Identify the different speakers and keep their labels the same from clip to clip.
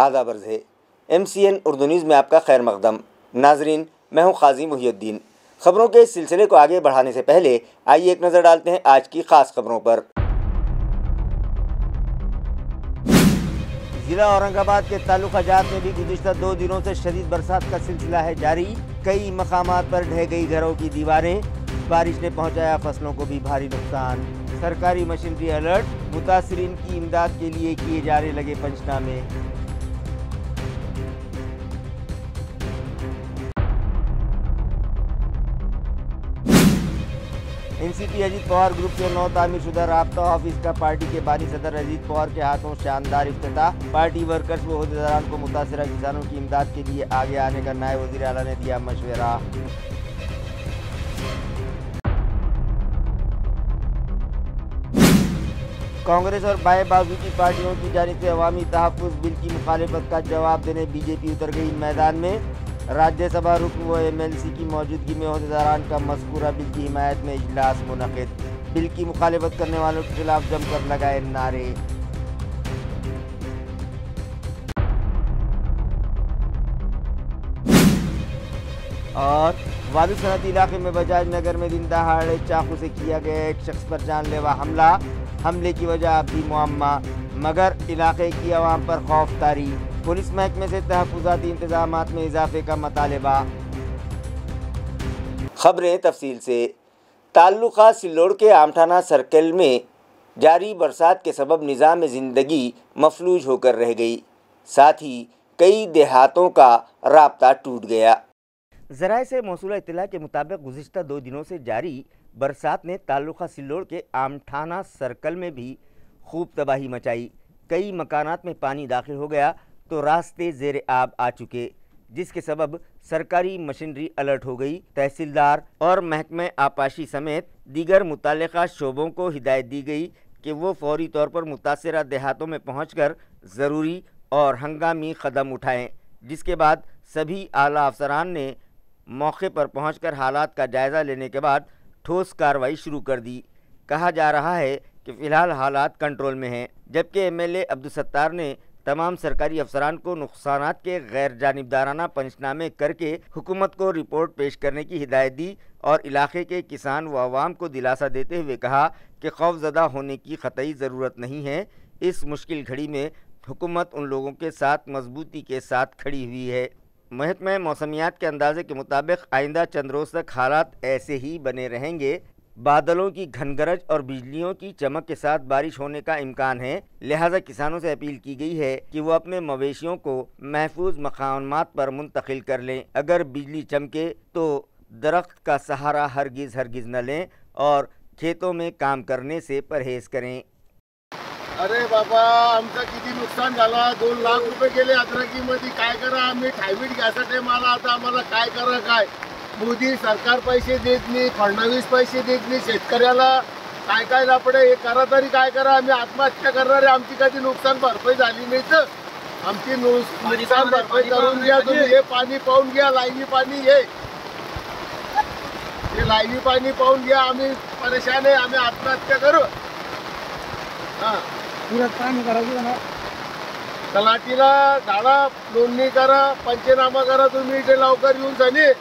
Speaker 1: आदाब अर्ज़ है। MCN उर्दू न्यूज़ में आपका खैर मक़दम। नाजरीन, मैं हूँ क़ाज़ी मुहियुद्दीन। खबरों के इस सिलसिले को आगे बढ़ाने से पहले आइए एक नज़र डालते हैं आज की ख़ास खबरों पर। जिला औरंगाबाद के तालुका जात में भी गुज़िश्ता 2 दिनों से शदीद बरसात का सिलसिला है जारी। कई मकामात पर ढह गई घरों की दीवारें। बारिश ने पहुंचाया फसलों को भी भारी नुकसान। सरकारी मशीनरी अलर्ट, मुतासिरीन की इमदाद के लिए किए जाने लगे पंचनामे। एनसीपी अजीत पवार ग्रुप के नौ तामीरशुदा राब्ता ऑफिस का पार्टी के बानी सदर अजीत पवार के हाथों शानदार इफ्तिताह। पार्टी वर्कर्स व ओहदेदारान को मुतासरा किसानों की इमदाद के लिए आगे आने का नायब वज़ीर आला ने दिया मशवरा। कांग्रेस और बाएं बाजू की पार्टियों की जानिब से अवामी तहफ़्फ़ुज़ बिल की मुखालिफत का जवाब देने बीजेपी उतर गई मैदान में। राज्यसभा रुकन व MLC की मौजूदगी में ओहदेदारान का मज़कूरा बिल की हिमायत में इजलास मुनक़िद। बिल की मुखालिफत करने वालों के खिलाफ जमकर लगाए नारे। और वादी सनती इलाके में बजाज नगर में दिन दहाड़े चाकू से किया गया एक शख्स पर जानलेवा हमला। हमले की वजह अब भी मुअम्मा, मगर इलाके की आवाम पर खौफ तारी। पुलिस महकमे से तहफ़्फ़ुज़ाती इंतज़ामात में इजाफे का मतालबा। खबरें तफसील से। ताल्लुका सिल्लोड़ के आमठाना सर्कल में जारी बरसात के सबब निज़ाम ज़िंदगी मफलूज होकर रह गई। साथ ही कई देहातों का राब्ता टूट गया। ज़राए से मौसूला इत्तला के मुताबिक गुज़िश्ता 2 दिनों से जारी बरसात ने ताल्लुका सिल्लोड़ के आमठाना सर्कल में भी खूब तबाही मचाई। कई मकानात में पानी दाखिल हो गया तो रास्ते ज़ेर आब आ चुके, जिसके सबब सरकारी मशीनरी अलर्ट हो गई। तहसीलदार और महकमे आपाशी समेत दीगर मुताल्लिक़ा शोबों को हिदायत दी गई कि वो फौरी तौर पर मुतासरा देहातों में पहुंचकर ज़रूरी और हंगामी कदम उठाएं। जिसके बाद सभी आला अफसरान ने मौके पर पहुंचकर हालात का जायज़ा लेने के बाद ठोस कार्रवाई शुरू कर दी। कहा जा रहा है कि फ़िलहाल हालात कंट्रोल में हैं, जबकि MLA अब्दुल सत्तार ने तमाम सरकारी अफसरान को नुकसानात के गैर जानिबदाराना पंचनामे करके हुकूमत को रिपोर्ट पेश करने की हिदायत दी और इलाके के किसान व अवाम को दिलासा देते हुए कहा कि खौफज़दा होने की क़तई ज़रूरत नहीं है। इस मुश्किल घड़ी में हुकूमत उन लोगों के साथ मजबूती के साथ खड़ी हुई है। महकमा मौसमियात के अंदाजे के मुताबिक आइंदा चंद रोज़ तक हालात ऐसे ही बने रहेंगे। बादलों की घनगरज और बिजलियों की चमक के साथ बारिश होने का इम्कान है। लिहाजा किसानों से अपील की गई है कि वो अपने मवेशियों को महफूज मकामात पर मुंतकिल कर लें। अगर बिजली चमके तो दरख्त का सहारा हरगिज़ न लें और खेतों में काम करने से परहेज़ करें।
Speaker 2: अरे बाबा, आमचं किती नुकसान झालं। 2 लाख रुपये गेले अद्रकीमध्ये। काय करा आम्ही? थायमीट घ्यायसाठी मला आता आम्हाला काय करा काय? मोदी सरकार पैसे देत नाही, फडणवीस पैसे देत नाही शेतकऱ्याला। काय काय लापडे हे करा तरी काय करा? आम्ही आत्महत्या करणारे, आमची कधी नुकसान भरपाई झाली नाही तर आमची नुकसान भरपाई करून घ्या तुम्ही। हे पाणी पाहून घ्या, लाईनी पाणी हे लाईनी पाणी पाहून घ्या। आम्ही परेशान आहे, आम्ही आत्महत्या करू। हां, पुरत पाणी करायचं ना, तलाठीला झाडा नोंदणी करा, पंचनामा करा तुम्ही इथे लवकर येऊन जाणे।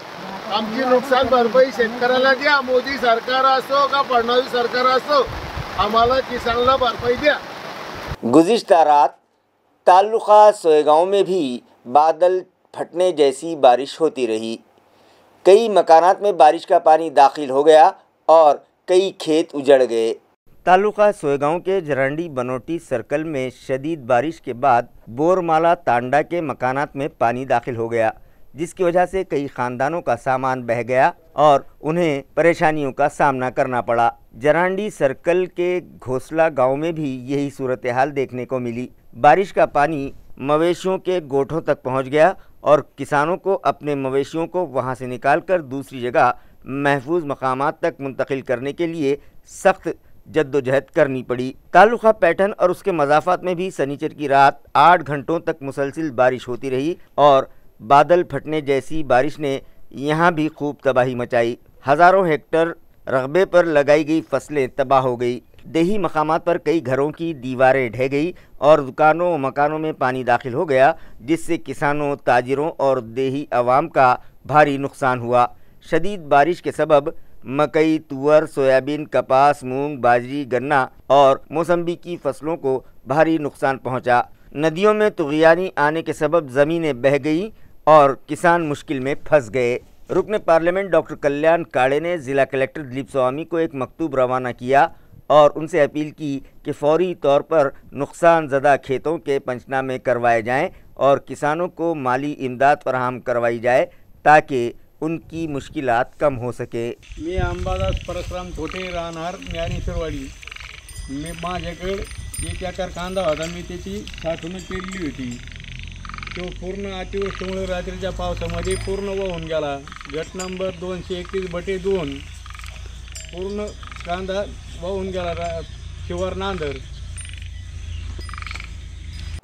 Speaker 2: आमची नुकसान भरपाई शेतकऱ्याला द्या। मोदी सरकार असो का फडणवीस सरकार असो, आम्हाला किसानला भरपाई द्या।
Speaker 1: गुज़िश्ता रात ताल्लुका सोएगांव में भी बादल फटने जैसी बारिश होती रही। कई मकानात में बारिश का पानी दाखिल हो गया और कई खेत उजड़ गए। ताल्लुका सोएगांव के जरंडी बनोटी सर्कल में शदीद बारिश के बाद बोरमाला तांडा के मकानात में पानी दाखिल हो गया, जिसकी वजह से कई ख़ानदानों का सामान बह गया और उन्हें परेशानियों का सामना करना पड़ा। जरांडी सर्कल के घोसला गांव में भी यही सूरत हाल देखने को मिली। बारिश का पानी मवेशियों के गोठों तक पहुंच गया और किसानों को अपने मवेशियों को वहां से निकालकर दूसरी जगह महफूज मकामात तक मुंतकिल करने के लिए सख्त जद्दोजहद करनी पड़ी। ताल्लुका पैटर्न और उसके मज़ाफ़ात में भी सनीचर की रात 8 घंटों तक मुसलसिल बारिश होती रही और बादल फटने जैसी बारिश ने यहाँ भी खूब तबाही मचाई। हज़ारों हेक्टर रकबे पर लगाई गई फसलें तबाह हो गई। देही मकामात पर कई घरों की दीवारें ढह गई और दुकानों व मकानों में पानी दाखिल हो गया, जिससे किसानों, ताजिरों और देही अवाम का भारी नुकसान हुआ। शदीद बारिश के सबब मकई, तुअर, सोयाबीन, कपास, मूंग, बाजरी, गन्ना और मौसम्बी की फसलों को भारी नुकसान पहुंचा। नदियों में तुग़यानी आने के सबब ज़मीनें बह गईं और किसान मुश्किल में फंस गए। रुकन पार्लियामेंट डॉक्टर कल्याण काड़े ने ज़िला कलेक्टर दिलीप स्वामी को एक मकतूब रवाना किया और उनसे अपील की कि फौरी तौर पर नुकसान ज़दा खेतों के पंचनामे करवाए जाएं और किसानों को माली इमदाद फराहम करवाई जाए ताकि उनकी मुश्किलात कम हो सके।
Speaker 3: मी अंबादास परशुराम थोटे, राहणार ज्ञानेश्वरवाडी। मी माझ्याकडे 1 एकर कांदा होता, मी त्याची साठवणूक केलेली होती। तो पूर्ण अतिवृष्टीमुळे रात्रीच्या पावसामध्ये पूर्ण वाहून गेला। गट नंबर 231/2 पूर्ण कांदा वाहून गेला शिवार नांदर।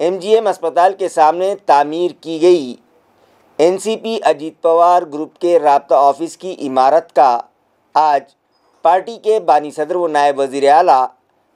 Speaker 1: MGM अस्पताल के सामने तामीर की गई NCP अजीत पवार ग्रुप के राब्ता ऑफिस की इमारत का आज पार्टी के बानी सदर व नायब वज़ीर आला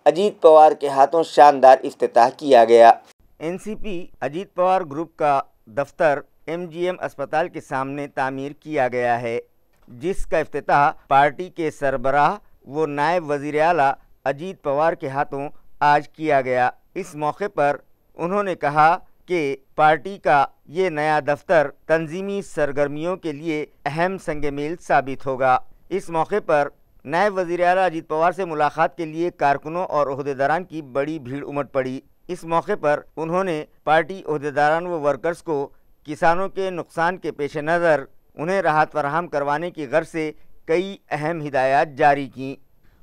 Speaker 1: अजीत पवार के हाथों शानदार इफ्तिताह किया गया। NCP अजीत पवार ग्रुप का दफ्तर MGM अस्पताल के सामने तामीर किया गया है, जिसका इफ्तिताह पार्टी के सरबराह वो नायब वज़ीर आला अजीत पवार के हाथों आज किया गया। इस मौके पर उन्होंने कहा कि पार्टी का ये नया दफ्तर तंजीमी सरगर्मियों के लिए अहम संग-ए-मील साबित होगा। इस मौके पर नायब वज़ीर आला अजीत पवार से मुलाकात के लिए कारकुनों और ओहदेदारान की बड़ी भीड़ उमड़ पड़ी। इस मौके पर उन्होंने पार्टी ओहदेदारान व वर्कर्स को किसानों के नुकसान के पेश नज़र उन्हें राहत फराहम करवाने की गर्ज से कई अहम हिदायत जारी की।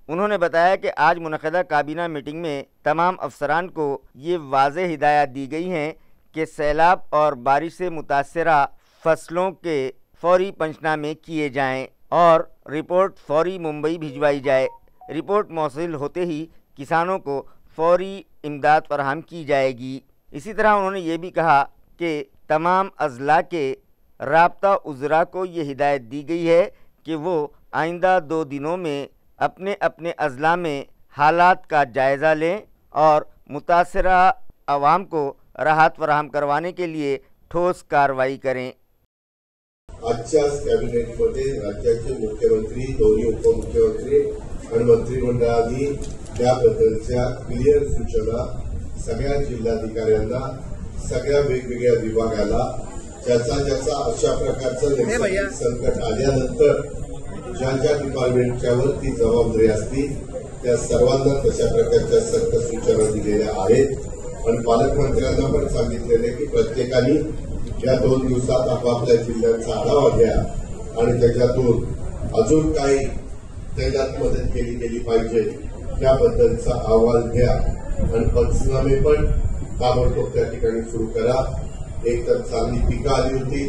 Speaker 1: उन्होंने बताया कि आज मुनक़दा काबीना मीटिंग में तमाम अफसरान को ये वाज़ेह हिदायत दी गई हैं कि सैलाब और बारिश से मुतासरा फसलों के फौरी पंचनामे किए जाएं और रिपोर्ट फौरी मुंबई भिजवाई जाए। रिपोर्ट मौसूल होते ही किसानों को फौरी इमदाद फराहम की जाएगी। इसी तरह उन्होंने ये भी कहा कि तमाम अज़ला के राब्ता उज़रा को ये हिदायत दी गई है कि वो आइंदा 2 दिनों में अपने अपने अज़ला में हालात का जायज़ा लें और मुतासरा आवाम को राहत फराहम करवाने के लिए ठोस कार्रवाई करें।
Speaker 2: आजच्याच कॅबिनेटमध्ये राज्याचे मुख्यमंत्री, दोन्ही उपमुख्यमंत्री आणि मंत्रिमंडळाने त्याबद्दलच्या क्लिअर सूचना सगळ्या जिल्हाधिकाऱ्यांना, सगळ्या वेगवेगळ्या विभागाला ज्याचा अशा प्रकारचं नैसर्गिक संकट आल्यानंतर ज्या डिपार्टमेंटच्यावरती जबाबदारी असती त्या सर्वांना तशा प्रकारच्या सक्त सूचना दिलेल्या आहेत आणि पालकमंत्र्यांना पण सांगितलेले की प्रत्येकाने या 2 दिवसात आपापल्या जिल्ह्यांचा आढावा घ्या आणि त्याच्यातून अजून काही त्याच्यात मदत केली गेली पाहिजे त्याबद्दलचा अहवाल घ्या आणि पंचनामे पण ताबडतोब त्या ठिकाणी सुरू करा। एक तर चांगली पिकं आली होती,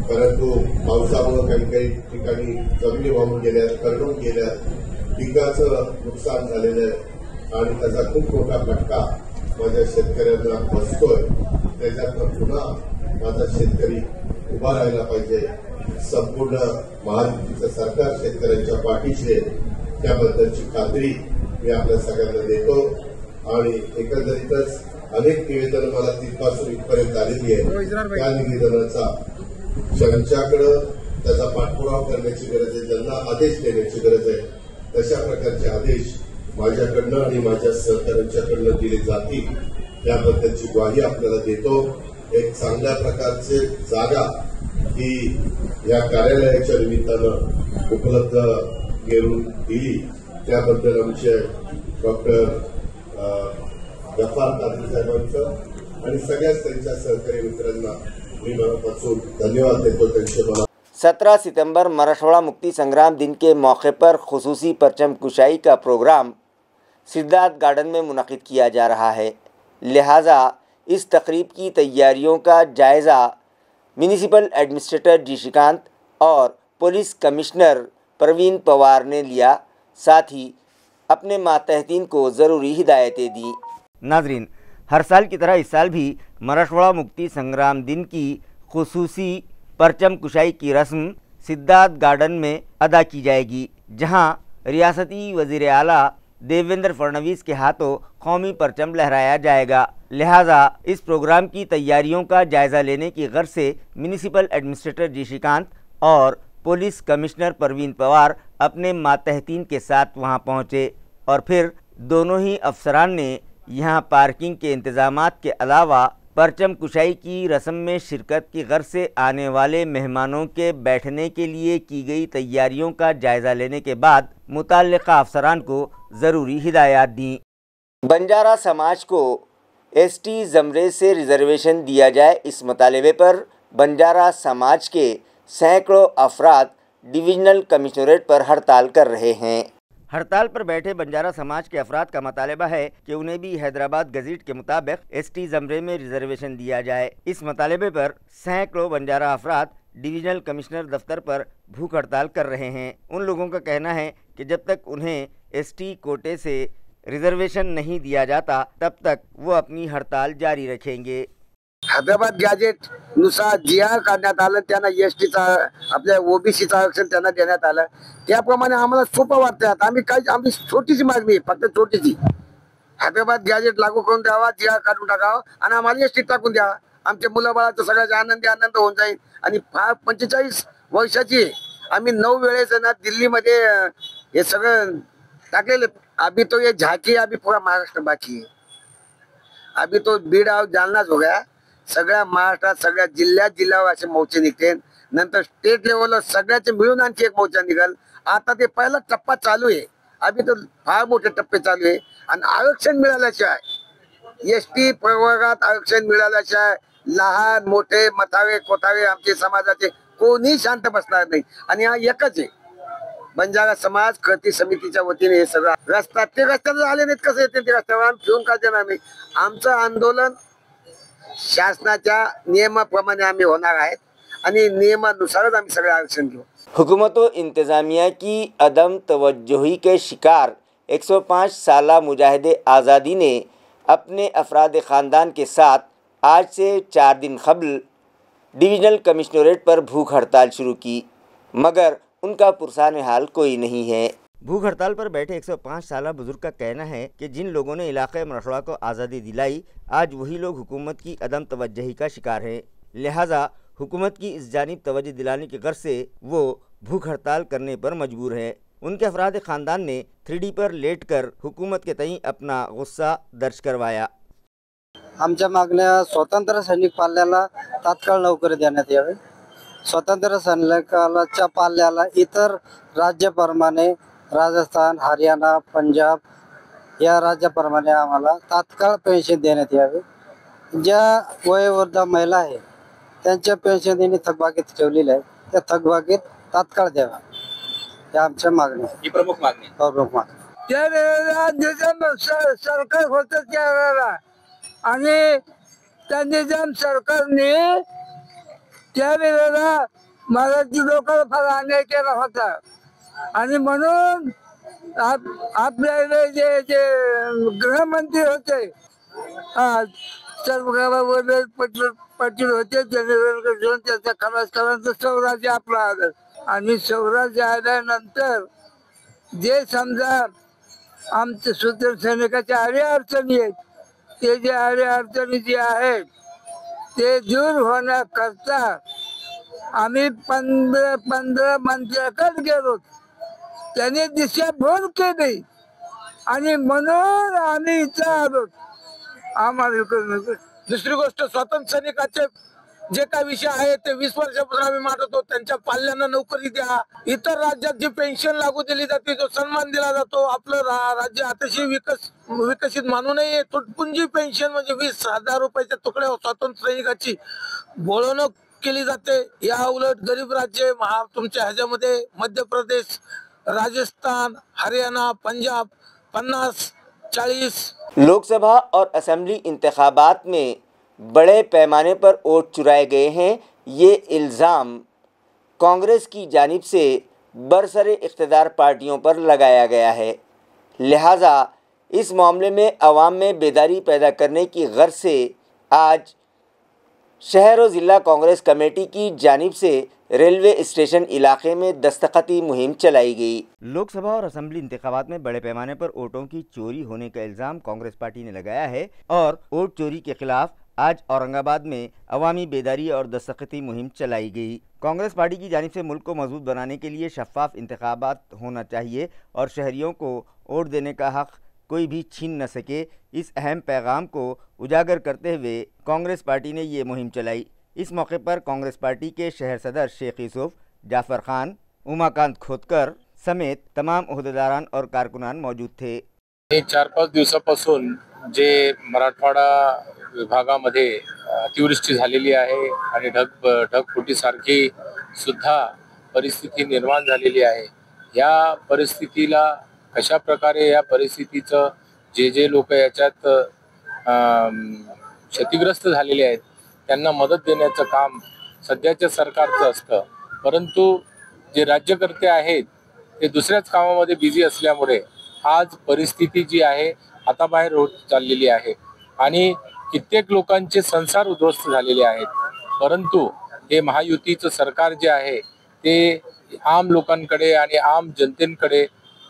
Speaker 2: परंतु पावसामुळे काही ठिकाणी जमिनी वाहून गेल्या, करडून गेल्या, पिकाचं नुकसान झालेलं आहे आणि त्याचा खूप मोठा फटका माझ्या शेतकऱ्यांना बसतोय। त्याच्यातनं पुन्हा माझा शेतकरी उभा राहायला पाहिजे। संपूर्ण महायुतीचं सरकार शेतकऱ्यांच्या पाठीशी आहे, त्याबद्दलची खात्री मी आपल्या सगळ्यांना देतो आणि एकंदरीतच अनेक निवेदन मला तिथपासून इथपर्यंत आलेली आहे। त्या निवेदनाचा ज्यांच्याकडे त्याचा पाठपुरावा करण्याची गरज आहे, ज्यांना आदेश देण्याची गरज आहे, तशा प्रकारचे आदेश माझ्याकडनं आणि माझ्या सहकाऱ्यांच्याकडनं दिले जातील याबद्दलची ग्वाही आपल्याला देतो। एक चांगल्या प्रकारचे जागा ही या कार्यालयाच्या निमित्तानं उपलब्ध करून दिली त्याबद्दल आमचे डॉक्टर गफार कादरी साहेबांचं आणि सगळ्याच त्यांच्या सहकारी मित्रांना मी मनापासून धन्यवाद देतो। त्यांचे मला
Speaker 1: 17 सितंबर मराठवाड़ा मुक्ति संग्राम दिन के मौके पर खुसूसी परचम कुशाई का प्रोग्राम सिद्धार्थ गार्डन में मुनक़िद किया जा रहा है। लिहाजा इस तकरीब की तैयारियों का जायज़ा म्यूनिसिपल एडमिनिस्ट्रेटर जी श्रीकांत और पुलिस कमिश्नर प्रवीण पवार ने लिया, साथ ही अपने मातहतीन को ज़रूरी हिदायतें दी। नाजरीन, हर साल की तरह इस साल भी मराठवाड़ा मुक्ति संग्राम दिन की खुसूसी परचम कुशाई की रस्म सिद्धार्थ गार्डन में अदा की जाएगी, जहां रियासती वज़ीर आला देवेंद्र फडणवीस के हाथों कौमी परचम लहराया जाएगा। लिहाजा इस प्रोग्राम की तैयारियों का जायजा लेने की गर्ज से म्यूनिसिपल एडमिनिस्ट्रेटर जी श्रीकांत और पुलिस कमिश्नर परवीन पवार अपने मातहतीन के साथ वहां पहुंचे और फिर दोनों ही अफसरान ने यहां पार्किंग के इंतजामात के अलावा परचम कुशाई की रस्म में शिरकत की गर्ज से आने वाले मेहमानों के बैठने के लिए की गई तैयारियों का जायजा लेने के बाद मुतल्लिका अफसरान को ज़रूरी हिदायत दी। बंजारा समाज को एसटी ज़मरे से रिजर्वेशन दिया जाए, इस मुतालबे पर बंजारा समाज के सैकड़ों अफराद डिविजनल कमिश्नरेट पर हड़ताल कर रहे हैं। हड़ताल पर बैठे बंजारा समाज के अफराद का मुतालबा है कि उन्हें भी हैदराबाद गज़ीट के मुताबिक एसटी ज़मरे में रिजर्वेशन दिया जाए। इस मुतालबे पर सैकड़ों बंजारा अफराद डिविजनल कमिश्नर दफ्तर पर भूख हड़ताल कर रहे हैं। उन लोगों का कहना है कि जब तक उन्हें एसटी कोटे से रिजर्वेशन नहीं दिया जाता तब तक वो अपनी हड़ताल जारी रखेंगे।
Speaker 4: हैदराबाद गॅजेट नुसार जी आर काढण्यात आलं, त्यांना एसटीचा आपल्या ओबीसीचं आरक्षण त्यांना देण्यात आलं, त्याप्रमाणे आम्हाला सोपं वाटतं। आम्ही छोटीशी मागणी, फक्त छोटीशी, हैदराबाद गॅजेट लागू करून द्यावा, जी आर काढून टाकावा आणि आम्हाला एसटी टाकून द्यावा। आमच्या मुलाबाळाचा सगळ्याचा आनंद होऊन जाईल। आणि 45 वर्षाची आम्ही 9 वेळेस ना दिल्लीमध्ये हे सगळं टाकलेले। अभी तो ये झांकी, अभी पूरा महाराष्ट्र बाकी है। अभी तो बीड और जालनाच हो गया। सगळ्या महाराष्ट्रात सगळ्या जिल्ह्यावर असे मोर्चे निघतील, नंतर स्टेट लेवलवर सगळ्याचे मिळून आणखी एक मोर्चा निघाल। आता ते पहिला टप्पा चालू आहे, अभी तो फार मोठे टप्पे चालू आहे। आणि आरक्षण मिळाल्याशिवाय, एसटी प्रवर्गात आरक्षण मिळाल्याशिवाय लहान मोठे मथावे कोठावे आमचे समाजाचे कोणी शांत बसणार नाही। आणि हा एकच आहे बंजारा समाज कृती समितीच्या वतीने हे सगळं रस्त्यावर आले नाहीत, कसं येते ते रस्त्यावर घेऊन का देणार नाही। आमचं आंदोलन शासनाच्या नियमाप्रमाणे आम्ही होणार आहेत आणि नियमानुसारच आम्ही सगळे आरक्षण घेऊ।
Speaker 1: हुकूमत व इंतज़ामिया की अदम तवज्जुही के शिकार 105 साला मुजाहिद आज़ादी ने अपने अफराद ख़ानदान के साथ आज से 4 दिन कबल डिविजनल कमिश्नरेट पर भूख हड़ताल शुरू की, मगर उनका पुरसान हाल कोई नहीं है। भूख हड़ताल पर बैठे 105 साला बुजुर्ग का कहना है कि जिन लोगों ने इलाक़े मरहड़ा को आज़ादी दिलाई, आज वही लोग हुकूमत की अदम तवज्जुही का शिकार हैं। लिहाजा हुकूमत की इस जानिब तवज्जो दिलाने की गर्ज से वो भूख हड़ताल करने पर मजबूर है। उनके अफराद ख़ानदान ने 3D पर लेट कर हुकूमत के तई अपना गुस्सा दर्ज करवाया।
Speaker 5: आमच्या मागण्या स्वतंत्र सैनिक पाल्याला तात्काळ नोकरी देण्यात यावी, स्वतंत्र सैनिकाच्या पाल्याला इतर राज्याप्रमाणे राजस्थान, हरियाणा, पंजाब या राज्याप्रमाणे आम्हाला तात्काळ पेन्शन देण्यात यावी। ज्या वयोवृद्ध महिला आहे त्यांच्या पेन्शनने थकबाकीत ठेवलेली आहे, त्या थकबाकीत तात्काळ द्यावा, या आमच्या मागण्या, ही प्रमुख मागणी।
Speaker 6: सरकार होतं त्यावेळेला आणि त्या निजाम सरकारने त्यावेळेला मराठी लोकांना फार अन्याय केला होता आणि म्हणून आपल्याला जे गृहमंत्री होते सर्व पाटील होते, त्याचा खलास करायचं स्वराज्य आपला आलं आणि स्वराज्य आल्यानंतर जे समजा आमच्या सूत्र सैनिकाच्या अडचणी आहेत, ते जे अडचणी जे आहेत ते दूर होण्याकरता आम्ही 15 मंत्र्याकडे गेलो, त्याने दिशाभूल केली आणि म्हणून आम्ही इथं आलो। आम्हाला
Speaker 7: दुसरी गोष्ट, स्वातंत्र्य सैनिकाचे जे काही विषय आहे ते 20 वर्षापासून आम्ही मांडतो, त्यांच्या पाल्यांना नोकरी द्या, इतर राज्यात जी पेन्शन लागू दिली जाते, जो सन्मान दिला जातो, आपलं राज्य अतिशय विकसित मानू नये, तुटपुंजी पेन्शन म्हणजे 20,000 रुपयाच्या तुकड्या स्वातंत्र्य सैनिकाची बोलवणूक केली जाते। या उलट गरीब राज्य तुमच्या ह्याच्यामध्ये मध्य प्रदेश, राजस्थान, हरियाणा, पंजाब 50-40
Speaker 1: लोकसभा और असेंबली इंतखाबात में बड़े पैमाने पर वोट चुराए गए हैं। ये इल्ज़ाम कांग्रेस की जानिब से बरसरे इक़्तिदार पार्टियों पर लगाया गया है। लिहाजा इस मामले में अवाम में बेदारी पैदा करने की गर्ज से आज शहर और ज़िला कांग्रेस कमेटी की जानिब से रेलवे स्टेशन इलाके में दस्तखती मुहिम चलाई गई। लोकसभा और असेंबली इंतखाबात में बड़े पैमाने पर वोटों की चोरी होने का इल्जाम कांग्रेस पार्टी ने लगाया है और वोट चोरी के खिलाफ आज औरंगाबाद में अवामी बेदारी और दस्तखती मुहिम चलाई गई। कांग्रेस पार्टी की जानिब से मुल्क को मजबूत बनाने के लिए शफाफ इंतखाबात होना चाहिए और शहरियों को वोट देने का हक कोई भी छीन न सके, इस अहम पैगाम को उजागर करते हुए कांग्रेस पार्टी ने ये मुहिम चलाई। इस मौके पर कांग्रेस पार्टी के शहर सदर शेख यूसुफ, जाफर खान, उमाकांत खोतकर समेत तमाम ओहदेदारान और कारकुनान मौजूद थे।
Speaker 7: 4-5 दिवसापासून जे मराठवाडा विभागामध्ये अतिवृष्टी झालेली आहे आणि ढगफुटीसारखी सुद्धा परिस्थिती निर्माण झालेली आहे। या परिस्थितीला कशा प्रकारे या परिस्थितीचं जे लोक याच्यात क्षतिग्रस्त झालेले आहेत त्यांना मदत देण्याचं काम सध्याच्या सरकारचं असतं, परंतु जे राज्यकर्ते आहेत ते दुसऱ्याच कामामध्ये बिझी असल्यामुळे आज परिस्थिती जी आहे हाताबाहेर होत चाललेली आहे आणि कित्येक लोकांचे संसार उद्ध्वस्त झालेले आहेत। परंतु हे महायुतीचं सरकार जे आहे ते आम लोकांकडे आणि आम जनतेकडे,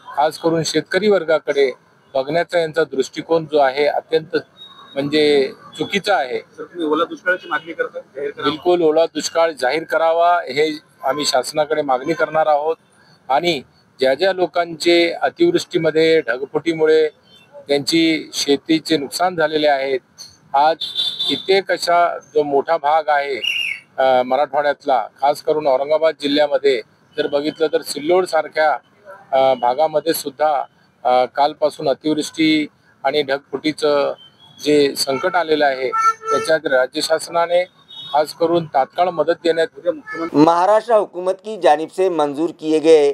Speaker 7: खास करून शेतकरी वर्गाकडे बघण्याचा यांचा दृष्टिकोन जो आहे अत्यंत म्हणजे चुकीचा आहे।
Speaker 8: ओला दुष्काळाची मागणी करतात,
Speaker 7: बिलकुल ओला दुष्काळ जाहीर करावा हे आम्ही शासनाकडे मागणी करणार आहोत आणि ज्या लोकांचे अतिवृष्टीमध्ये ढगफुटीमुळे त्यांची शेतीचे नुकसान झालेले आहेत, आज कित्येक अशा जो मोठा भाग आहे मराठवाड्यातला, खास करून औरंगाबाद जिल्ह्यामध्ये जर बघितलं तर सिल्लोड सारख्या भागामध्ये सुद्धा कालपासून अतिवृष्टी आणि ढगफुटीचं जे संकट आलेलं आहे त्याच्यात राज्य शासनाने खास करून तात्काळ मदत देण्यात।
Speaker 1: महाराष्ट्र हुकूमत की जानिब से मंजूर किए गए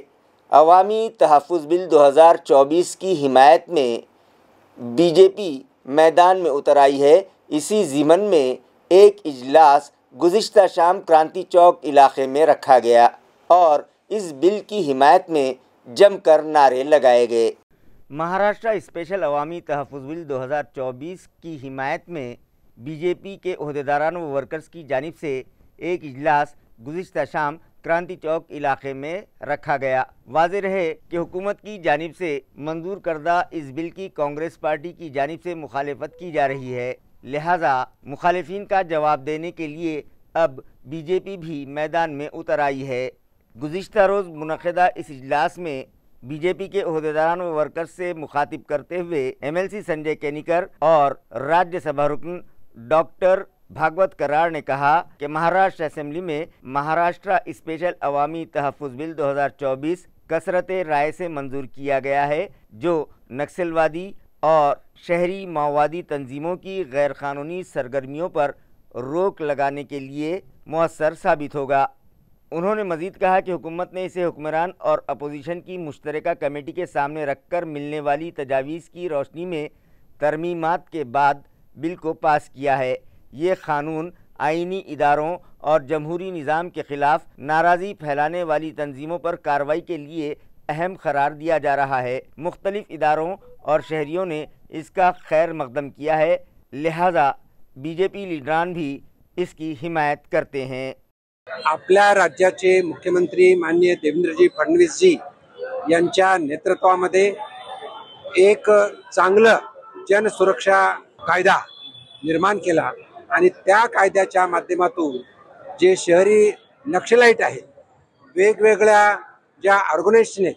Speaker 1: अवामी तहफ़्फ़ुज़ बिल 2024 की हिमायत में बीजेपी मैदान में उतर आई है। इसी ज़िमन में एक इजलास गुज़िश्ता शाम क्रांति चौक इलाके में रखा गया और इस बिल की हिमायत में जमकर नारे लगाए गए। महाराष्ट्र स्पेशल अवामी तहफ़्फ़ुज़ बिल 2024 की हिमायत में बीजेपी के ओहदेदारान व वर्कर्स की जानिब से एक इजलास गुज़िश्ता शाम क्रांति चौक इलाके में रखा गया। वाज़ेह रहे कि हुकूमत की जानिब से मंजूर करदा इस बिल की कांग्रेस पार्टी की जानिब से मुखालिफत की जा रही है, लिहाजा मुखालिफिन का जवाब देने के लिए अब बीजेपी भी मैदान में उतर आई है। गुज़िश्ता रोज़ मुनक़िदा इस इजलास में बीजेपी के ओहदेदारान व वर्कर्स से मुखातिब करते हुए एमएलसी संजय केनिकर और राज्यसभा रुकन डॉक्टर भागवत करार ने कहा कि महाराष्ट्र असेंबली में महाराष्ट्र स्पेशल अवामी तहफ़्फ़ुज़ बिल 2024 कसरत राय से मंजूर किया गया है, जो नक्सलवादी और शहरी माओवादी तंजीमों की गैरकानूनी सरगर्मियों पर रोक लगाने के लिए मुअस्सर साबित होगा। उन्होंने मज़ीद कहा कि हुकूमत ने इसे हुक्मरान और अपोजिशन की मुश्तरका कमेटी के सामने रखकर मिलने वाली तजावीज़ की रोशनी में तरमीमात के बाद बिल को पास किया है। ये क़ानून आइनी इदारों और जमहूरी निज़ाम के ख़िलाफ़ नाराज़ी फैलाने वाली तंजीमों पर कार्रवाई के लिए अहम करार दिया जा रहा है। मुख्तलिफ़ इदारों और शहरियों ने इसका खैर मकदम किया है, लिहाजा बीजेपी लीडरान भी इसकी हिमायत करते हैं।
Speaker 9: आपल्या राज्याचे मुख्यमंत्री माननीय देवेंद्रजी फडणवीसजी यांच्या नेतृत्वामध्ये एक चांगलं जनसुरक्षा कायदा निर्माण केला आणि त्या कायद्याच्या माध्यमातून जे शहरी नक्षलाईट आहेत, वेगवेगळ्या ज्या ऑर्गनायझेशन आहेत,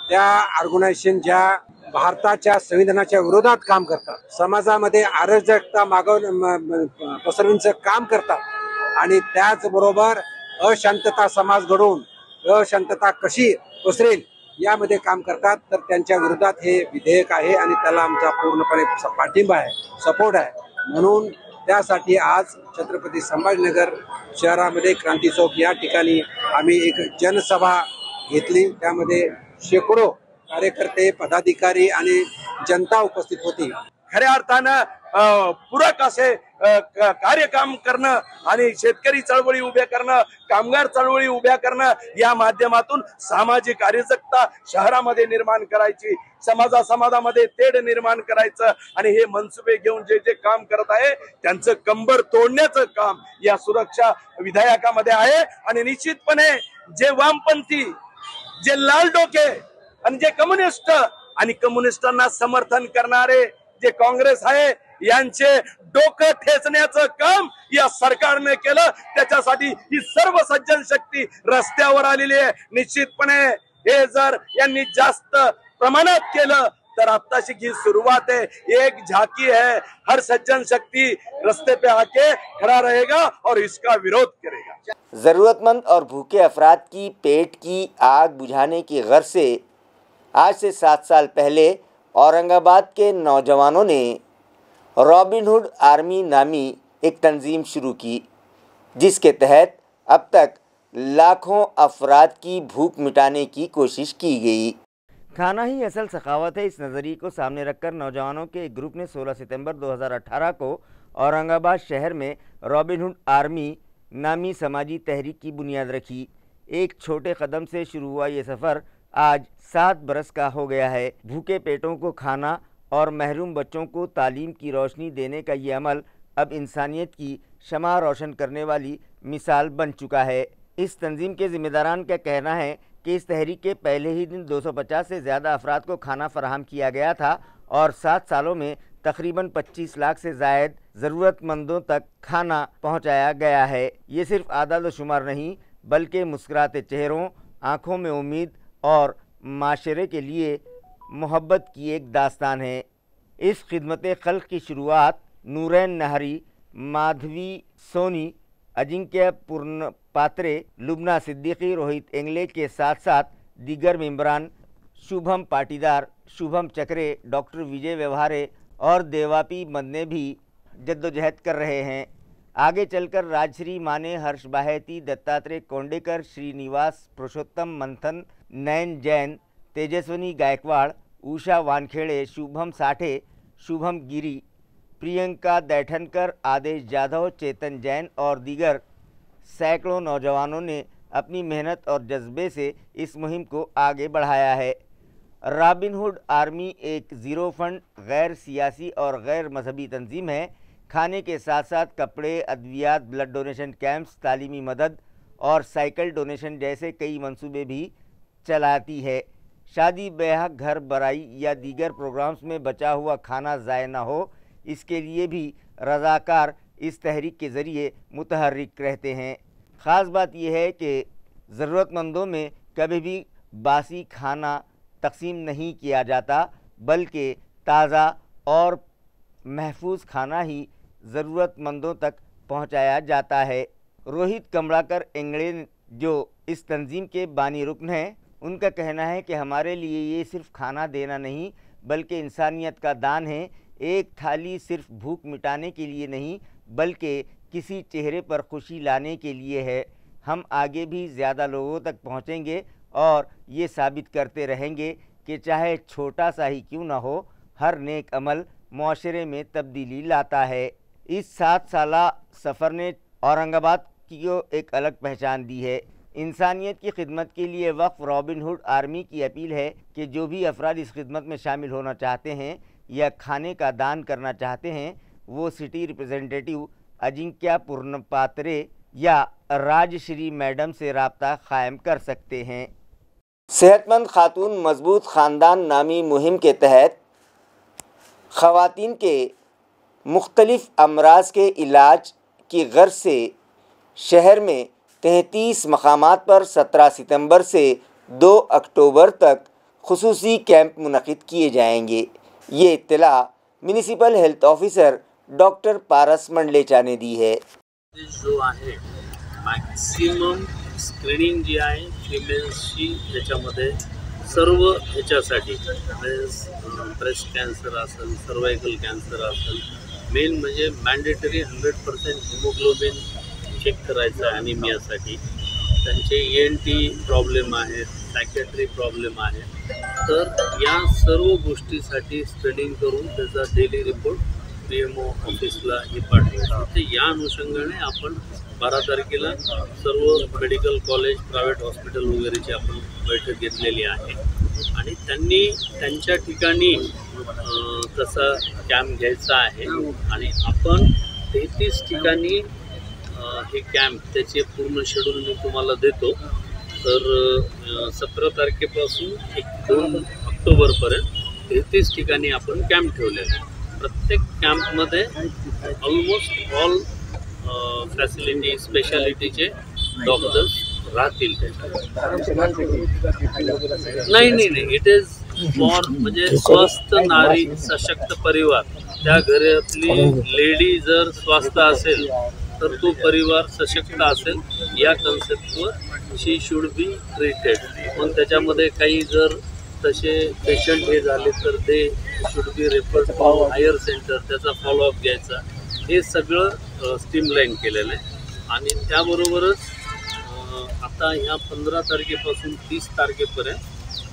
Speaker 9: त्या ऑर्गनायझेशन ज्या भारताच्या संविधानाच्या विरोधात काम करतात, समाजामध्ये अराजकता पसरवण्याचं काम करतात आणि त्याचबरोबर अशांतता समाज घडवून अशांतता कशी पसरेल यामध्ये काम करतात, तर त्यांच्या विरोधात हे विधेयक आहे आणि त्याला आमचा पूर्णपणे पाठिंबा आहे, सपोर्ट आहे। म्हणून त्यासाठी आज छत्रपती संभाजीनगर शहरामध्ये क्रांती चौक या ठिकाणी आम्ही एक जनसभा घेतली। त्यामध्ये शेकडो कार्यकर्ते, पदाधिकारी आणि जनता उपस्थित होती।
Speaker 10: खऱ्या अर्थानं पूरक असे कार्यकाम करणं आणि शेतकरी चळवळी उभ्या करणं, कामगार चळवळी उभ्या करणं, या माध्यमातून सामाजिक अराजकता शहरामध्ये निर्माण करायची, समाजामध्ये तेढ निर्माण करायचं आणि हे मनसुबे घेऊन जे जे काम करत आहे त्यांचं कंबर तोडण्याचं काम या सुरक्षा विधेयकामध्ये आहे। आणि निश्चितपणे जे वामपंथी, जे लाल डोके आणि जे कम्युनिस्ट आणि कम्युनिस्टांना समर्थन करणारे जे काँग्रेस आहे यांचे डोकं ठेचण्याचं काम या सरकारने केलं। त्याच्यासाठी ही सर्व सज्जन शक्ती रस्त्यावर आलेली आहे। निश्चितपणे हे जर यांनी जास्त प्रमाणात केलं तर आत्ताशी ही सुरुवात है, एक झांकी है। हर सज्जन शक्ति रस्ते पे आके खड़ा रहेगा और इसका विरोध करेगा।
Speaker 1: ज़रूरतमंद और भूखे अफराद की पेट की आग बुझाने की गर्ज से आज से 7 साल पहले औरंगाबाद के नौजवानों ने रॉबिनहुड आर्मी नामी एक तंजीम शुरू की, जिसके तहत अब तक लाखों अफराद की भूख मिटाने की कोशिश की गई। खाना ही असल सखावत है, इस नज़रिए को सामने रखकर नौजवानों के एक ग्रुप ने 16 सितंबर 2018 को औरंगाबाद शहर में रॉबिनहुड आर्मी नामी समाजी तहरीक की बुनियाद रखी। एक छोटे कदम से शुरू हुआ ये सफ़र आज 7 बरस का हो गया है। भूखे पेटों को खाना और महरूम बच्चों को तालीम की रोशनी देने का ये अमल अब इंसानियत की शमा रोशन करने वाली मिसाल बन चुका है। इस तंजीम के ज़िम्मेदारान का कहना है कि इस तहरीक के पहले ही दिन 250 से ज़्यादा अफराद को खाना फराहम किया गया था और 7 सालों में तकरीबन 25 लाख से ज़ायद ज़रूरतमंदों तक खाना पहुंचाया गया है। ये सिर्फ आदाद व शुमार नहीं बल्कि मुस्कुराते चेहरों, आँखों में उम्मीद और माशरे के लिए मोहब्बत की एक दास्तान है। इस खिदमत खल्क़ की शुरुआत नूरैन नहरी, माधवी सोनी, अजिंक्य पूर्णपात्रे, लुबना सिद्दीकी, रोहित एंगले के साथ साथ दीगर मेंबरान शुभम पाटीदार, शुभम चक्रे, डॉक्टर विजय व्यवहारे और देवापी मदने भी जद्दोजहद कर रहे हैं। आगे चलकर राजश्री माने, हर्ष बाहेती, दत्तात्रेय कोंडेकर, श्रीनिवास पुरुषोत्तम मंथन, नयन जैन, तेजस्वनी गायकवाड़, उषा वानखेड़े, शुभम साठे, शुभम गिरी, प्रियंका दैठनकर, आदेश जाधव, चेतन जैन और दीगर सैकड़ों नौजवानों ने अपनी मेहनत और जज्बे से इस मुहिम को आगे बढ़ाया है। रॉबिनहुड आर्मी एक ज़ीरो फंड, गैर सियासी और गैर मजहबी तंजीम है। खाने के साथ साथ कपड़े, अद्वियात, ब्लड डोनेशन कैंप्स, तालीमी मदद और साइकिल डोनेशन जैसे कई मंसूबे भी चलाती है। शादी, ब्याह, घर बराई या दीगर प्रोग्राम्स में बचा हुआ खाना ज़ाय ना हो, इसके लिए भी रज़ाकार इस तहरीक के ज़रिए मुतहर्रिक रहते हैं। ख़ास बात यह है कि ज़रूरतमंदों में कभी भी बासी खाना तकसीम नहीं किया जाता, बल्कि ताज़ा और महफूज खाना ही ज़रूरतमंदों तक पहुंचाया जाता है। रोहित कमलाकर एंगड़े जो इस तंजीम के बानी रुकन हैं, उनका कहना है कि हमारे लिए ये सिर्फ खाना देना नहीं बल्कि इंसानियत का दान है। एक थाली सिर्फ भूख मिटाने के लिए नहीं बल्कि किसी चेहरे पर खुशी लाने के लिए है। हम आगे भी ज़्यादा लोगों तक पहुँचेंगे और ये साबित करते रहेंगे कि चाहे छोटा सा ही क्यों ना हो, हर नेक अमल मुआशरे में तब्दीली लाता है। इस 7 साला सफ़र ने औरंगाबाद की एक अलग पहचान दी है। इंसानियत की खिदमत के लिए वक्फ रॉबिनहुड आर्मी की अपील है कि जो भी अफराद इस खिदमत में शामिल होना चाहते हैं या खाने का दान करना चाहते हैं, वो सिटी रिप्रेजेंटेटिव अजिंक्य पूर्णपात्रे या राजश्री मैडम से रब्ता कायम कर सकते हैं। सेहतमंद खातून मजबूत ख़ानदान नामी मुहिम के तहत ख़वातीन के मुख्तलिफ़ अमराज के इलाज की गर्ज से शहर में 33 मकामात पर 17 सितंबर से 2 अक्टूबर तक खुसूसी कैंप मुनक़िद किए जाएंगे। ये इत्तला म्युनिसिपल हेल्थ ऑफिसर डॉक्टर पारस मंडलेचा ने दी है।
Speaker 11: जो आहे मॅक्सिमम स्क्रीनिंग जी आहे फिमेल्सची, त्याच्यामध्ये सर्व ह्याच्यासाठी ब्रेस्ट कॅन्सर असेल, सर्वायकल कॅन्सर असेल, मेन म्हणजे मॅन्डेटरी 100% हिमोग्लोबिन चेक करायचं ॲनिमियासाठी। त्यांचे ENT प्रॉब्लेम आहेत, सायकॅट्री प्रॉब्लेम आहे. तर या सर्व गोष्टीसाठी स्क्रीनिंग करून त्याचा डेली रिपोर्ट PMO ऑफिसला हे पाठवतो. तर या अनुषंगाने आपण 12 तारखेला सर्व मेडिकल कॉलेज, प्रायव्हेट हॉस्पिटल वगैरेची आपण बैठक घेतलेली आहे आणि त्यांनी त्यांच्या ठिकाणी तसा कॅम्प घ्यायचा आहे आणि आपण 33 ठिकाणी हे कॅम्प त्याचे पूर्ण शेड्यूल मी तुम्हाला देतो. तर 17 तारखेपासून 2 ऑक्टोबरपर्यंत 33 ठिकाणी आपण कॅम्प ठेवलेले. प्रत्येक कॅम्पमध्ये ऑलमोस्ट ऑल फॅसिलिटी स्पेशालिटीचे डॉक्टर्स राहतील नाही. इट इज फॉर म्हणजे स्वस्थ नारी सशक्त परिवार. त्या घरातली लेडी जर स्वस्थ असेल तर तो परिवार सशक्त असेल या कन्सेप्टवर शी शुड बी ट्रीटेड. पण त्याच्यामध्ये काही जर तसे पेशंट हे झाले तर ते should be referred to higher centre, त्याचा फॉलोअप घ्यायचा. हे सगळं स्ट्रीमलाईन केलेलं आहे आणि त्याबरोबरच आता ह्या 15 तारखेपासून 30 तारखेपर्यंत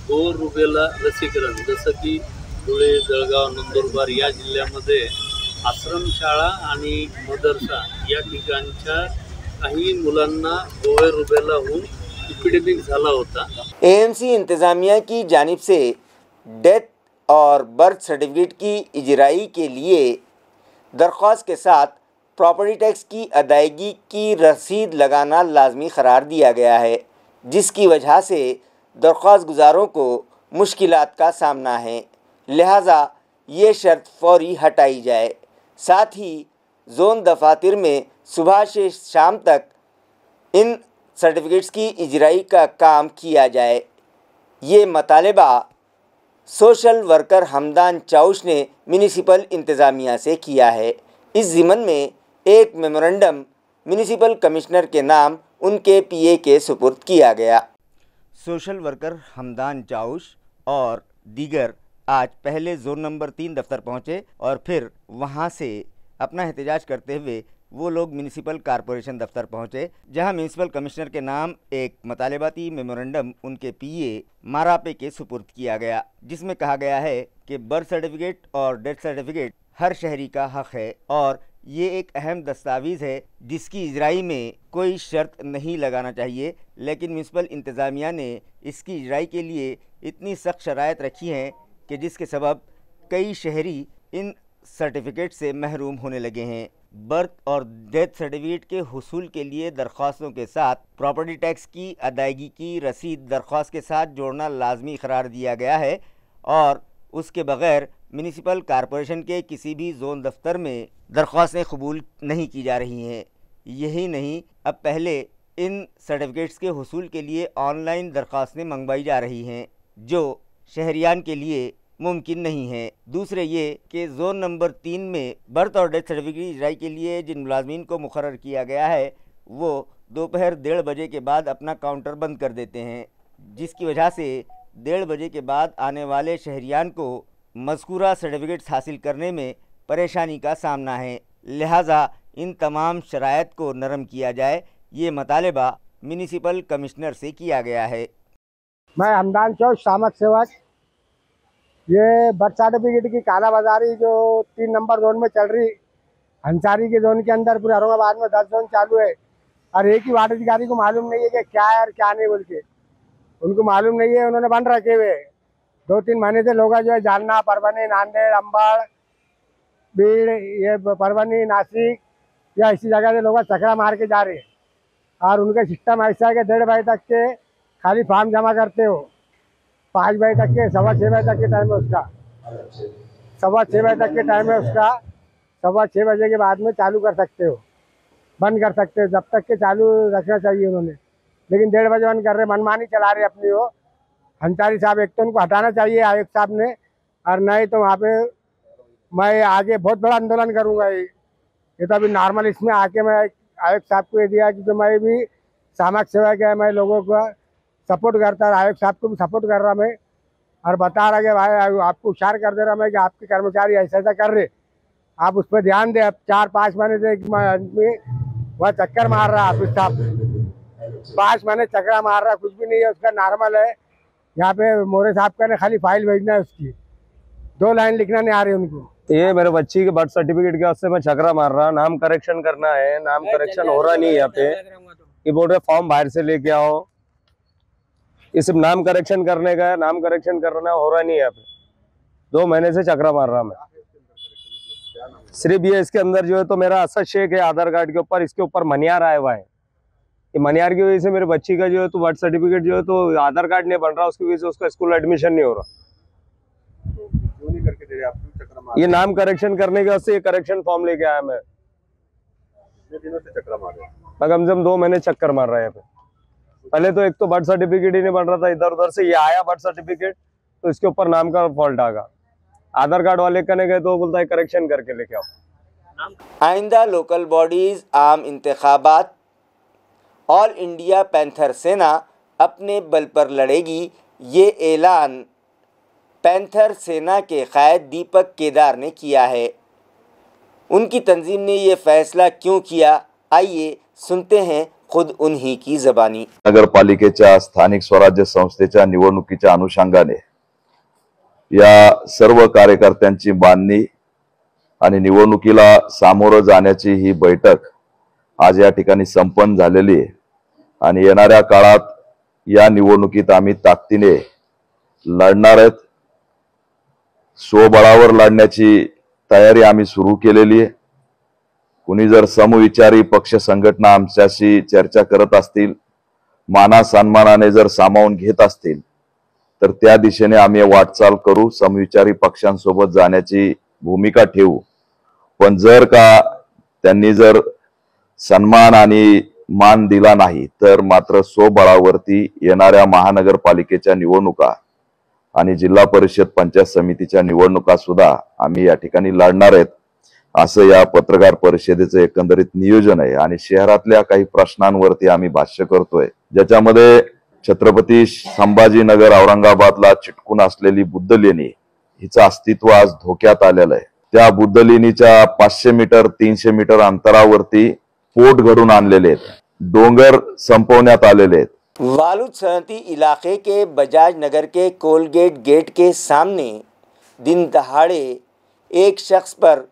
Speaker 11: गोवर रुबेला लसीकरण, जसं की धुळे, जळगाव, नंदुरबार या जिल्ह्यामध्ये आश्रमशाळा आणि मदरसा या ठिकाणच्या काही मुलांना गोवर रुबेला होऊन एपिडेमिक झाला होता.
Speaker 1: AMC इंतज़ामिया की जानिब से डेथ और बर्थ सर्टिफिकेट की इजराई के लिए दरख्वास्त के साथ प्रॉपर्टी टैक्स की अदायगी की रसीद लगाना लाजमी करार दिया गया है, जिसकी वजह से दरख्वास्त गुजारों को मुश्किलात का सामना है. लिहाजा ये शर्त फौरी हटाई जाए. साथ ही जोन दफातर में सुबह से शाम तक इन सर्टिफिकेट्स की इजराई का काम किया जाए. ये मतालबा सोशल वर्कर हमदान चाउश ने म्यूनिसिपल इंतज़ामिया से किया है. इस ज़िमन में एक मेमोरेंडम म्यूनिसिपल कमिश्नर के नाम उनके PA के सुपुर्द किया गया. सोशल वर्कर हमदान चाउश और दीगर आज पहले जोन नंबर 3 दफ्तर पहुंचे और फिर वहां से अपना एहतजाज करते हुए वो लोग म्यूनिसिपल कॉरपोरेशन दफ्तर पहुंचे, जहां म्यूनिसिपल कमिश्नर के नाम एक मतालबाती मेमोरेंडम उनके PA मारापे के सुपुर्द किया गया, जिसमें कहा गया है कि बर्थ सर्टिफिकेट और डेथ सर्टिफिकेट हर शहरी का हक़ है और ये एक अहम दस्तावेज़ है जिसकी इजराई में कोई शर्त नहीं लगाना चाहिए. लेकिन म्यूनिसिपल इंतज़ामिया ने इसकी इजराई के लिए इतनी सख्त शराइत रखी हैं कि जिसके सबब कई शहरी इन सर्टिफिकेट से महरूम होने लगे हैं. बर्थ और डेथ सर्टिफिकेट के हुसूल के लिए दरख्वास्तों के साथ प्रॉपर्टी टैक्स की अदायगी की रसीद दरख्वास्त के साथ जोड़ना लाजमी करार दिया गया है और उसके बग़ैर म्यूनिसिपल कॉरपोरेशन के किसी भी जोन दफ्तर में दरख्वास्तें कबूल नहीं की जा रही हैं. यही नहीं, अब पहले इन सर्टिफिकेट्स के हुसूल के लिए ऑनलाइन दरख्वास्तें मंगवाई जा रही हैं, जो शहरियान के लिए मुमकिन नहीं है. दूसरे ये कि जोन नंबर 3 में बर्थ और डेथ सर्टिफिकेट इजराई के लिए जिन मुलाजमीन को मुकर्रर किया गया है वो दोपहर 1:30 बजे के बाद अपना काउंटर बंद कर देते हैं, जिसकी वजह से 1:30 बजे के बाद आने वाले शहरियान को मज़कूरा सर्टिफिकेट्स हासिल करने में परेशानी का सामना है. लिहाजा इन तमाम शराइत को नरम किया जाए, ये मतालबा म्यूनिसिपल कमिश्नर से किया गया है.
Speaker 12: मैं हमदान चौक सामक सेवक. ये बर्थ सर्टिफिकेट की कालाबाजारी जो 3 नंबर जोन में चल रही, अंसारी के जोन के अंदर पूरे औरंगाबाद में 10 जोन चालू है और एक ही वार्ड अधिकारी को मालूम नहीं है कि क्या है और क्या नहीं बोल के. उनको मालूम नहीं है, उन्होंने बंद रखे हुए 2-3 महीने से. लोग जो है जालना, परभनी, नांदेड़, अंबाड़, बीड़, ये परभनी, नासिक या इसी जगह से लोग चकरा मार के जा रहे हैं और उनका सिस्टम ऐसा है कि 1:30 बजे तक के खाली फॉर्म जमा करते हो, 5 बजे तक के 6:15 बजे तक के टाइम है उसका, 6:15 बजे तक के टाइम है उसका. 6:15 बजे के बाद में चालू कर सकते हो, बंद कर सकते हो, जब तक के चालू रखना चाहिए उन्होंने. लेकिन 1:30 बजे बंद कर रहे, मनमानी चला रहे अपनी. वो अंसारी साहब एक तो उनको हटाना चाहिए आयुक्त साहब ने, और नहीं तो वहाँ पे मैं आगे बहुत बड़ा आंदोलन करूँगा. ये तो अभी नॉर्मल इसमें आके मैं आयुक्त साहब को ये दिया कि तो मैं भी सामाजिक सेवा के मैं लोगों को सपोर्ट करता रहा, आयुक्त साहब को भी सपोर्ट कर रहा मैं और बता रहा कि भाई आपको हुशार कर दे रहा मैं कि आपके कर्मचारी ऐसा ऐसा कर रहे, आप उस पर ध्यान दें. अब 4-5 महीने से आदमी वह चक्कर मार रहा ऑफिस साहब. 5 महीने चक्रा मार रहा, कुछ भी नहीं है उसका, नॉर्मल है। यहाँ पे मोरे साहब का ने खाली फाइल भेजना है उसकी, 2 लाइन लिखना नहीं आ रही उनको।
Speaker 13: ये मेरे बच्ची के बर्थ सर्टिफिकेट के वास्ते मैं चक्रा मार रहा, नाम करेक्शन करना है, नाम करेक्शन हो रहा नहीं है यहाँ पे। ये बोल रहे फॉर्म बाहर से लेके आओ, ये सिर्फ नाम करेक्शन करने का है, नाम करेक्शन करना हो रहा नहीं है यहाँ पे। 2 महीने से चक्रा मार रहा मैं। सिर्फ ये इसके अंदर जो है तो मेरा असद शेख है आधार कार्ड के ऊपर, इसके ऊपर मनियार आया हुआ है। ये मनियार की वजह से मेरे बच्ची का जो है तो बर्थ सर्टिफिकेट जो है तो आधार कार्ड नहीं बन रहा, उसकी वजह से उसका स्कूल एडमिशन नहीं हो रहा।
Speaker 8: क्यों नहीं करके दे रहे आप? चक्रा मार
Speaker 13: ये नाम करेक्शन करने के वास्ते ये करेक्शन फॉर्म लेके आया मैं।
Speaker 8: कितने दिनों से चक्रा मार रहे हैं?
Speaker 13: मैं कम से कम 2 महीने चक्कर मार रहा है यहाँ पे। पहले तो एक तो बर्थ सर्टिफिकेट ही नहीं बन रहा था, इधर उधर से ये आया बर्थ सर्टिफिकेट, तो इसके ऊपर नाम का फॉल्ट आ गया। आधार कार्ड वाले करने गए तो बोलता है करेक्शन करके लेके आओ।
Speaker 1: आइंदा लोकल बॉडीज आम इंतखाबात ऑल इंडिया पैंथर सेना अपने बल पर लड़ेगी, ये ऐलान पैंथर सेना के कायद दीपक केदार ने किया है। उनकी तंजीम ने ये फैसला क्यों किया, आइए सुनते हैं खुद उन्हीं की ज़बानी।
Speaker 14: नगरपालिकेच्या स्थानिक स्वराज्य संस्थेच्या निवडणुकीच्या अनुषंगाने या सर्व कार्यकर्त्यांची बांधणी आणि निवडणुकीला सामोरं जाण्याची ही बैठक आज या ठिकाणी संपन्न झालेली आहे आणि येणाऱ्या काळात या निवडणुकीत आम्ही ताकदीने लढणार आहेत। स्वबळावर लढण्याची तयारी आम्ही सुरू केलेली आहे। कुणी जर समविचारी पक्ष संघटना आमच्याशी चर्चा करत असतील, माना सन्मानाने जर सामावून घेत असतील, तर त्या दिशेने आम्ही वाटचाल करू, समविचारी पक्षांसोबत जाण्याची भूमिका ठेवू। पण जर का त्यांनी जर सन्मान आणि मान दिला नाही तर मात्र स्वबळावरती येणाऱ्या महानगरपालिकेच्या निवडणुका आणि जिल्हा परिषद पंचायत समितीच्या निवडणुका सुद्धा आम्ही या ठिकाणी लढणार आहेत, असं या पत्रकार परिषदेचं एकंदरीत नियोजन आहे। आणि शहरातल्या काही प्रश्नांवरती आम्ही भाष्य करतोय, ज्याच्यामध्ये छत्रपती संभाजीनगर औरंगाबादला चिटकून असलेली बुद्ध लेणी हिचं अस्तित्व आज धोक्यात आलेलं आहे। त्या बुद्ध लेणीच्या 500 मीटर 300 मीटर अंतरावरती पोट घडून आणलेले आहेत, डोंगर संपवण्यात आलेले आहेत।
Speaker 1: वालूद सनती इलाके के बजाज नगर के कोलगेट गेट के सामने दिन दहाड़े एक शख्स पर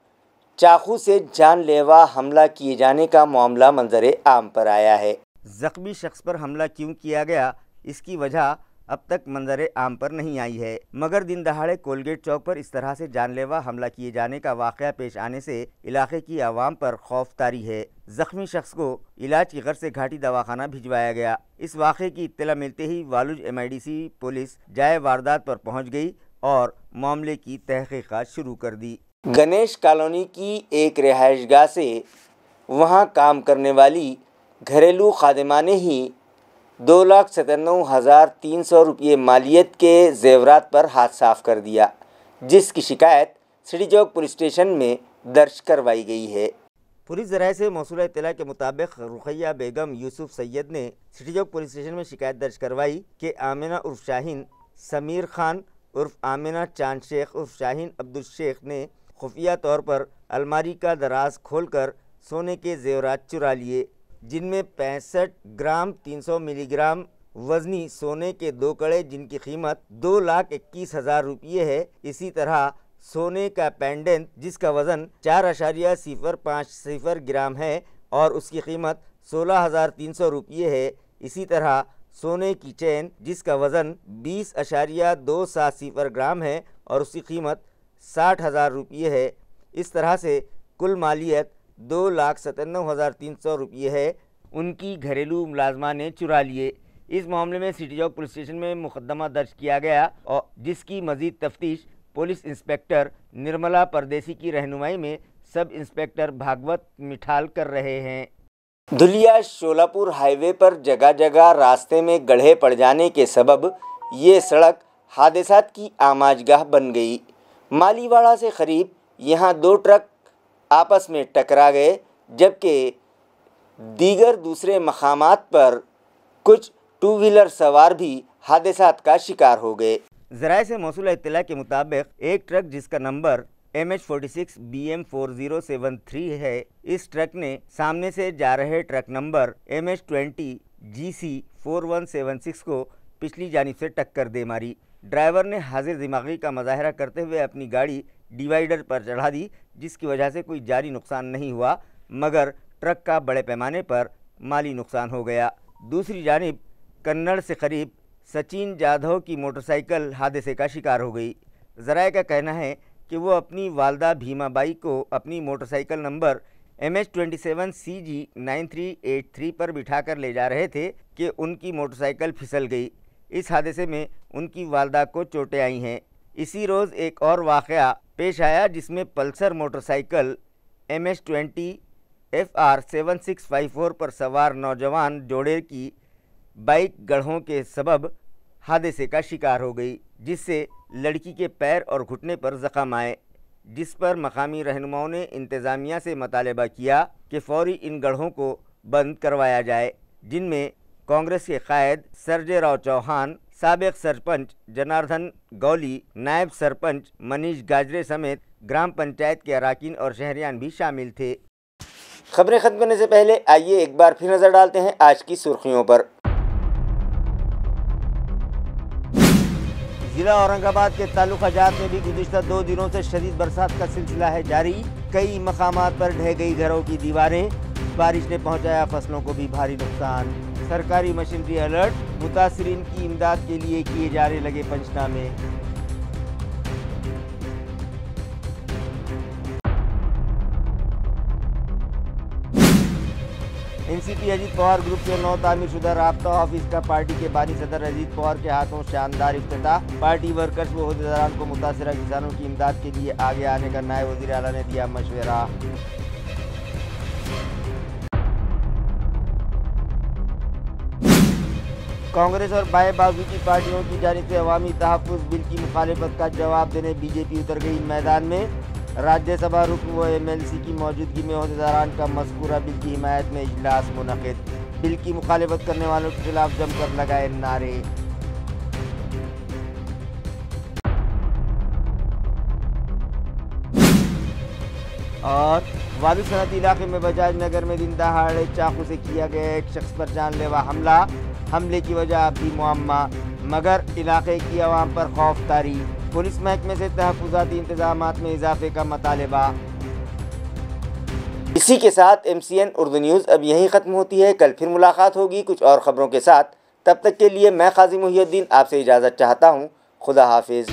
Speaker 1: चाकू से जानलेवा हमला किए जाने का मामला मंजरे आम पर आया है। जख्मी शख्स पर हमला क्यों किया गया, इसकी वजह अब तक मंजरे आम पर नहीं आई है, मगर दिन दहाड़े कोलगेट चौक पर इस तरह से जानलेवा हमला किए जाने का वाक़या पेश आने से इलाके की आवाम पर खौफ तारी है। जख्मी शख्स को इलाज की गर्ज से घाटी दवाखाना भिजवाया गया। इस वाक़े की इत्तला मिलते ही वालूज MIDC पुलिस जाए वारदात पर पहुंच गई और मामले की तहकीक़ात शुरू कर दी। गणेश कॉलोनी की एक रिहाइशगाह से वहां काम करने वाली घरेलू खादिमा ने ही 2,97,300 रुपये मालियत के जेवरात पर हाथ साफ कर दिया, जिसकी शिकायत सिटी चौक पुलिस स्टेशन में दर्ज करवाई गई है। पुलिस ज़राए से मौसूल इत्तला के मुताबिक रुक़ैया बेगम यूसुफ सैयद ने सिटी चौक पुलिस स्टेशन में शिकायत दर्ज करवाई कि आमिना उर्फ शाहीन, समीर खान उर्फ आमिना चांद शेख उर्फ शाहीन अब्दुल शेख ने खुफिया तौर पर अलमारी का दराज खोलकर सोने के जेवरात चुरा लिए, जिनमें 65 ग्राम 300 मिलीग्राम वजनी सोने के 2 कड़े जिनकी कीमत 2,21,000 रुपये है। इसी तरह सोने का पेंडेंट जिसका वज़न 4.050 ग्राम है और उसकी कीमत 16,300 रुपये है। इसी तरह सोने की चेन जिसका वज़न 20.270 ग्राम है और उसकी कीमत 60,000 रुपये है। इस तरह से कुल मालियत 2,97,300 रुपये है, उनकी घरेलू मुलाजमा ने चुरा लिए। इस मामले में सिटी चौक पुलिस स्टेशन में मुकदमा दर्ज किया गया और जिसकी मज़ीद तफ्तीश पुलिस इंस्पेक्टर निर्मला परदेसी की रहनुमाई में सब इंस्पेक्टर भागवत मिठाल कर रहे हैं। धुलिया शोलापुर हाईवे पर जगह जगह रास्ते में गड्ढे पड़ जाने के सबब ये सड़क हादसात की आमाजगाह बन गई। मालीवाड़ा से करीब यहाँ 2 ट्रक आपस में टकरा गए, जबकि दीगर दूसरे मकामात पर कुछ 2 व्हीलर सवार भी हादसात का शिकार हो गए। ज़राए से मौसूल इत्तला के मुताबिक एक ट्रक जिसका नंबर MH46 BM4073 है, इस ट्रक ने सामने से जा रहे ट्रक नंबर MH20 GC 4176 को पिछली जानिब से टक्कर दे मारी। ड्राइवर ने हाजिर दिमागी का मुजाहरा करते हुए अपनी गाड़ी डिवाइडर पर चढ़ा दी, जिसकी वजह से कोई जानी नुकसान नहीं हुआ, मगर ट्रक का बड़े पैमाने पर माली नुकसान हो गया। दूसरी जानिब कन्नड़ से करीब सचिन जाधव की मोटरसाइकिल हादसे का शिकार हो गई। ज़राए का कहना है कि वो अपनी वालदा भीमाबाई को अपनी मोटरसाइकिल नंबर MH27CG 9383 पर बिठाकर ले जा रहे थे कि उनकी मोटरसाइकिल फिसल गई। इस हादसे में उनकी वालदा को चोटें आई हैं। इसी रोज़ एक और वाक़या पेश आया जिसमें पल्सर मोटरसाइकिल MH20 FR 7654 पर सवार नौजवान जोड़े की बाइक गड्ढों के सबब हादसे का शिकार हो गई, जिससे लड़की के पैर और घुटने पर ज़ख्म आए, जिस पर मकामी रहनुमाओं ने इंतज़ामिया से मुतालबा किया कि फ़ौरी इन गड्ढों को बंद करवाया जाए, जिनमें कांग्रेस के कायद सर्जे राव चौहान, साबिक सरपंच जनार्दन गौली, नायब सरपंच मनीष गाजरे समेत ग्राम पंचायत के अराकीन और शहरियान भी शामिल थे। खबरें खत्म करने से पहले आइए एक बार फिर नज़र डालते हैं आज की सुर्खियों पर। जिला औरंगाबाद के तालुका जात में भी गुज़िश्ता 2 दिनों से शदीद बरसात का सिलसिला है जारी। कई मकामात पर ढह गई घरों की दीवारें, बारिश ने पहुंचाया फसलों को भी भारी नुकसान। सरकारी मशीनरी अलर्ट, मुतासरीन की इमदाद के लिए किए जाने लगे पंचनामे। एनसीपी अजीत पवार ग्रुप के नौ तामीरशुदा राब्ता ऑफिस का पार्टी के बानी सदर अजीत पवार के हाथों शानदार इफ्तिताह। पार्टी वर्कर्स व ओहदेदारान को मुतासरा किसानों की इमदाद के लिए आगे आने का नायब वज़ीर आला ने दिया मशवरा। कांग्रेस और बाएं बाजू की पार्टियों की जानिब से अवामी तहफ़्फ़ुज़ बिल की मुखालिफत का जवाब देने बीजेपी उतर गई मैदान में। राज्यसभा रुकन व MLC की मौजूदगी में ओहदेदारान का मज़कूरा बिल की हिमायत में इजलास मुनक़िद। बिल की मुखालिफत करने वालों के खिलाफ जमकर लगाए नारे। और वादी सनती इलाके में बजाज नगर में दिन दहाड़े चाकू से किया गया एक शख्स पर जानलेवा हमला। हमले की वजह अब भी मुअम्मा, मगर इलाके की आवाम पर खौफ तारी। पुलिस महकमे से तहफ़्फ़ुज़ाती इंतज़ामात में इजाफे का मुतालबा। इसी के साथ MCN उर्दू न्यूज़ अब यहीं ख़त्म होती है। कल फिर मुलाकात होगी कुछ और ख़बरों के साथ। तब तक के लिए मैं क़ाज़ी मुहियुद्दीन आपसे इजाज़त चाहता हूँ। खुदा हाफिज़।